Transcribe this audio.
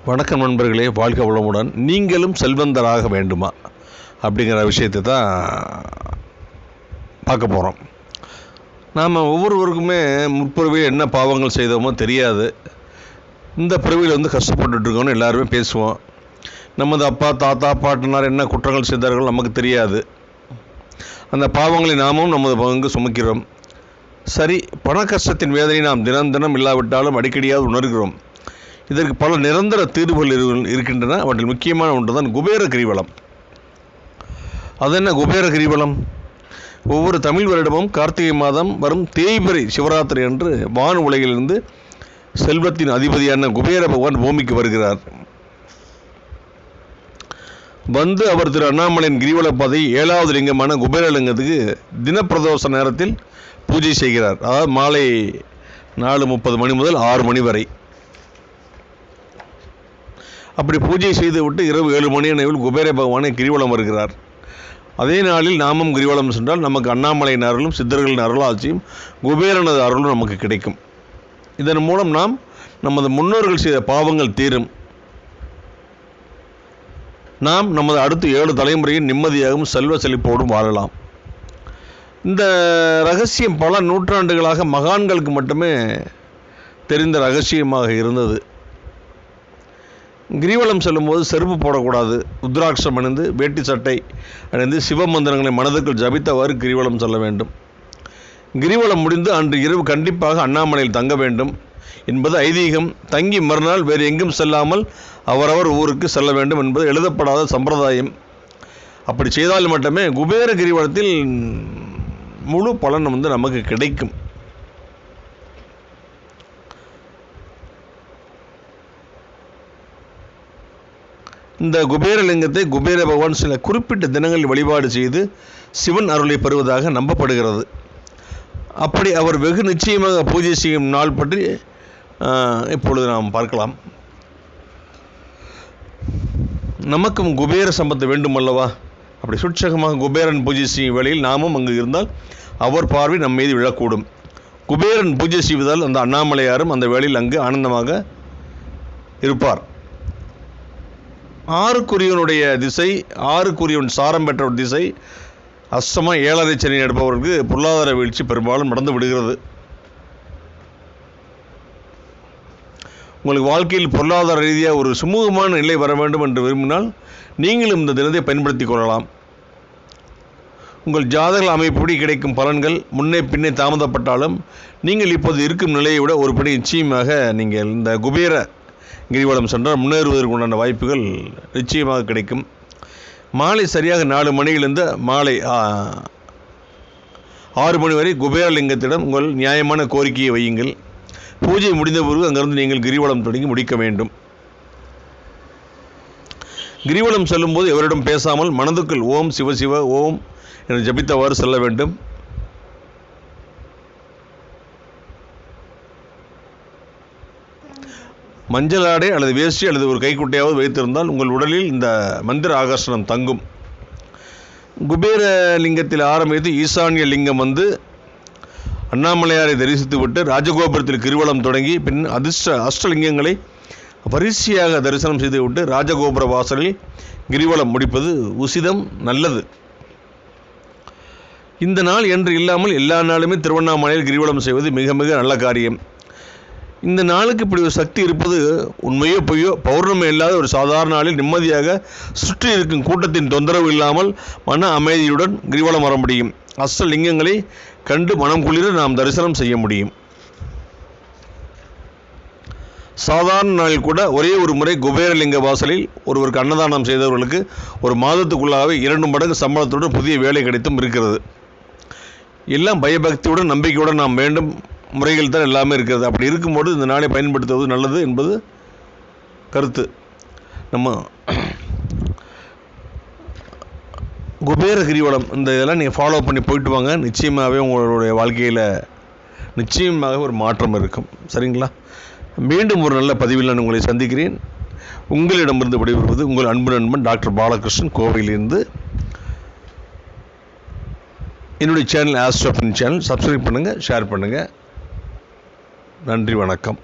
வணக்கம் நண்பர்களே, வாழ்க வளமுடன். நீங்களும் செல்வந்தராக வேண்டுமா அப்படிங்கிற விஷயத்தை தான் பார்க்க போகிறோம். நாம் ஒவ்வொருவருக்குமே முற்பிறவியில் என்ன பாவங்கள் செய்தோமோ தெரியாது. இந்த பிறவியில் கஷ்டப்பட்டுருக்கோன்னு எல்லாருமே பேசுவோம். நமது அப்பா, தாத்தா, பாட்டனார் என்ன குற்றங்கள் செய்தார்கள் நமக்கு தெரியாது. அந்த பாவங்களை நாமும் நமது பங்கு சுமக்கிறோம். சரி, பண கஷ்டத்தின் வேதனை நாம் தினம் தினம் இல்லாவிட்டாலும் அடிக்கடியாக உணர்கிறோம். இதற்கு பல நிரந்தர தீர்வுகள் இருக்கின்றன. அவற்றில் முக்கியமான ஒன்று தான் குபேர கிரிவலம். அது என்ன குபேர கிரிவலம்? ஒவ்வொரு தமிழ் வருடமும் கார்த்திகை மாதம் வரும் தேய்பிறை சிவராத்திரி அன்று வான் உலகிலிருந்து செல்வத்தின் அதிபதியான குபேர பகவான் பூமிக்கு வருகிறார். வந்து அவர் திரு அண்ணாமலையின் கிரிவல பாதை 7வது லிங்கமான குபேரலிங்கத்துக்கு தினப்பிரதோஷ நேரத்தில் பூஜை செய்கிறார். அதாவது மாலை 4:30 மணி முதல் 6 மணி வரை. அப்படி பூஜை செய்துவிட்டு இரவு 7 மணி அளவில் குபேர பகவானை கிரிவலம் வருகிறார். அதே நாளில் நாமும் கிரிவலம் சென்றால் நமக்கு அண்ணாமலையின் அருளும் சித்தர்களின் அருளாட்சியும் குபேரனது அருளும் நமக்கு கிடைக்கும். இதன் மூலம் நாம் நமது முன்னோர்கள் செய்த பாவங்கள் தீரும். நாம் நமது அடுத்த 7 தலைமுறையில் நிம்மதியாகவும் செல்வ செழிப்போடும் வாழலாம். இந்த ரகசியம் பல நூற்றாண்டுகளாக மகான்களுக்கு மட்டுமே தெரிந்த ரகசியமாக இருந்தது. கிரிவலம் செல்லும்போது செருப்பு போடக்கூடாது. ருத்ராட்சம் அணிந்து வேட்டி சட்டை அணிந்து சிவமந்திரங்களை மனதுக்குள் ஜபித்தவாறு கிரிவலம் செல்ல வேண்டும். கிரிவலம் முடிந்து அன்று இரவு கண்டிப்பாக அண்ணாமலையில் தங்க வேண்டும் என்பது ஐதீகம். தங்கி மறுநாள் வேறு எங்கும் செல்லாமல் அவரவர் ஊருக்கு செல்ல வேண்டும் என்பது எழுதப்படாத சம்பிரதாயம். அப்படி செய்தால் மட்டுமே குபேர கிரிவலத்தில் முழு பலன் நமக்கு கிடைக்கும். இந்த குபேரலிங்கத்தை குபேர பகவான் சில குறிப்பிட்ட தினங்களில் வழிபாடு செய்து சிவன் அருளை பெறுவதாக நம்பப்படுகிறது. அப்படி அவர் வெகு நிச்சயமாக பூஜை செய்யும் நாள் பற்றி இப்பொழுது நாம் பார்க்கலாம். நமக்கும் குபேர சம்பத்து வேண்டும் அல்லவா? அப்படி சுட்சகமாக குபேரன் பூஜை செய்யும் வேளையில் நாமும் அங்கு இருந்தால் அவர் பார்வை நம் மீது விழக்கூடும். குபேரன் பூஜை செய்வதால் அந்த அண்ணாமலையாரும் அந்த வேளையில் அங்கு ஆனந்தமாக இருப்பார். ஆறுக்குரியவனுடைய திசை, ஆறுக்குரியவன் சாரம் பெற்ற ஒரு திசை அஷ்டம 7.5 சனி எடுப்பவர்களுக்கு பொருளாதார வீழ்ச்சி பெரும்பாலும் நடந்து விடுகிறது. உங்களுக்கு வாழ்க்கையில் பொருளாதார ரீதியாக ஒரு சுமூகமான நிலை வர வேண்டும் என்று விரும்பினால் நீங்களும் இந்த தினத்தை பயன்படுத்தி கொள்ளலாம். உங்கள் ஜாதக அமைப்படி கிடைக்கும் பலன்கள் முன்னே பின்னே தாமதப்பட்டாலும் நீங்கள் இப்போது இருக்கும் நிலையை விட ஒரு படி நிச்சயமாக நீங்கள் இந்த குபேர கிரிவலம் சென்றால் முன்னேறுவதற்கு உண்டான வாய்ப்புகள் நிச்சயமாக கிடைக்கும். மாலை சரியாக 4 மணியிலிருந்து மாலை 6 மணி வரை குபேரலிங்கத்திடம் உங்கள் நியாயமான கோரிக்கையை வையுங்கள். பூஜை முடிந்த பிறகு அங்கிருந்து நீங்கள் கிரிவலம் தொடங்கி முடிக்க வேண்டும். கிரிவலம் செல்லும்போது எவரிடம் பேசாமல் மனதுக்குள் ஓம் சிவசிவ ஓம் என்று ஜபித்தவாறு செல்ல வேண்டும். மஞ்சள் ஆடை அல்லது வேஷ்டி அல்லது ஒரு கைக்குட்டையாவது வைத்திருந்தால் உங்கள் உடலில் இந்த மந்திர ஆகர்ஷணம் தங்கும். குபேர லிங்கத்தில் ஆரம்பித்து ஈசானிய லிங்கம் வந்து அண்ணாமலையாரை தரிசித்துவிட்டு ராஜகோபுரத்தில் கிரிவலம் தொடங்கி பின் அஷ்டலிங்கங்களை வரிசையாக தரிசனம் செய்துவிட்டு ராஜகோபுர வாசலில் கிரிவலம் முடிப்பது உசிதம், நல்லது. இந்த நாள் என்று இல்லாமல் எல்லா நாளுமே திருவண்ணாமலையில் கிரிவலம் செய்வது மிக மிக நல்ல காரியம். இந்த நாளுக்கு இப்படி ஒரு சக்தி இருப்பது உண்மையோ பொய்யோ, பௌர்ணமி இல்லாத ஒரு சாதாரண நாளில் நிம்மதியாக சுற்றி இருக்கும் கூட்டத்தின் தொந்தரவு இல்லாமல் மன அமைதியுடன் கிரிவலம் வர முடியும். அஷ்டலிங்கங்களை கண்டு மனம் குளிர நாம் தரிசனம் செய்ய முடியும். சாதாரண நாளில் கூட ஒரே ஒரு முறை குபேரலிங்க வாசலில் ஒருவருக்கு அன்னதானம் செய்தவர்களுக்கு ஒரு மாதத்துக்குள்ளாகவே 2 மடங்கு சம்பளத்துடன் புதிய வேலை கிடைத்தும் இருக்கிறது. எல்லாம் பயபக்தியுடன் நம்பிக்கையுடன் நாம் வேண்டும் முறைகள் தான் எல்லாமே இருக்கிறது. அப்படி இருக்கும்போது இந்த நாளை பயன்படுத்துவது நல்லது என்பது கருத்து. நம்ம குபேர கிரிவலம் இந்த இதெல்லாம் நீங்கள் ஃபாலோ பண்ணி போயிட்டு வாங்க. நிச்சயமாகவே உங்களுடைய வாழ்க்கையில் நிச்சயமாக ஒரு மாற்றம் இருக்கும். சரிங்களா? மீண்டும் ஒரு நல்ல பதிவில் நான் உங்களை சந்திக்கிறேன். உங்களிடமிருந்து விடைபெறுவது உங்கள் அன்பு நண்பன் டாக்டர் பாலகிருஷ்ணன், கோவையிலிருந்து. என்னுடைய சேனல் ஆஸ்ட்ரோஃபின் சேனல் சப்ஸ்கிரைப் பண்ணுங்கள், ஷேர் பண்ணுங்கள். நன்றி, வணக்கம்.